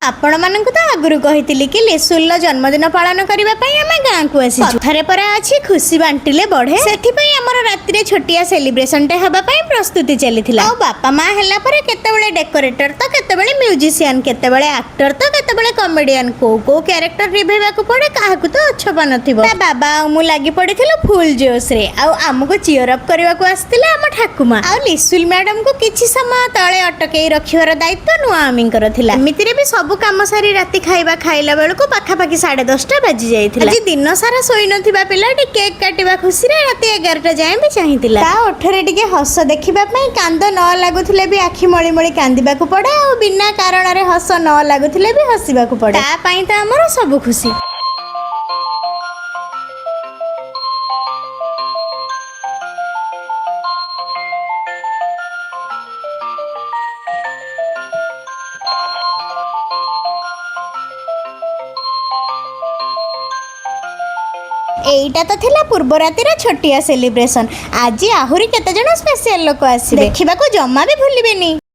आपण मानक तो आगुरु कहितिली कि लिसुल जन्मदिन पालन करबा पई हम गाँ को आसी कथारे पर अछि खुशी बांटिले बढ़े सेथि पई हमर रात्रि छोटिया सेलिब्रेशन टे हबा पई प्रस्तुति चलीथिला आ बापा मां हल्ला पर केतेबेले डेकोरेटर तो केतेबेले म्यूजिशियन केतेबेले एक्टर तो केतेबेले कॉमेडियन को कैरेक्टर रिभेबा को पड़े काहाकू तो अच्छपा नथिबो बाबा मु लागि पड़िथिलो फुल जोश रे आ हमको चियर अप करबा को आस्तिले हम ठाकुमा आ लिसुल मैडम को किछि समय तळे अटकेई रखिवार दायित्व नुआ आमींकर थिला एमितिरे भी सब काम सारी राति खाइबा खाइला बेलको पाखापाखि 10:30 बाजी जाइथिला आज दिन सारा सोई नथिबा पिलाटी केक काटिबा खुशी रे राति 11टा जाय भी चाहिथिला ता ओठरे टिके हस देखिबा पई कांद न लागुथिले भी आखि मळी मळी कांदिबा को पड़े आ बिना कारण रे हस न लागुथिले भी हसिबा को पड़े ता पई त हमर सब खुशी। एईटा तो थिला पूर्व रातिर छोटिया सेलिब्रेशन आज आहुरी केते जण स्पेशल लोक आसी देखिबा को जम्मा भी भूलिबेनी।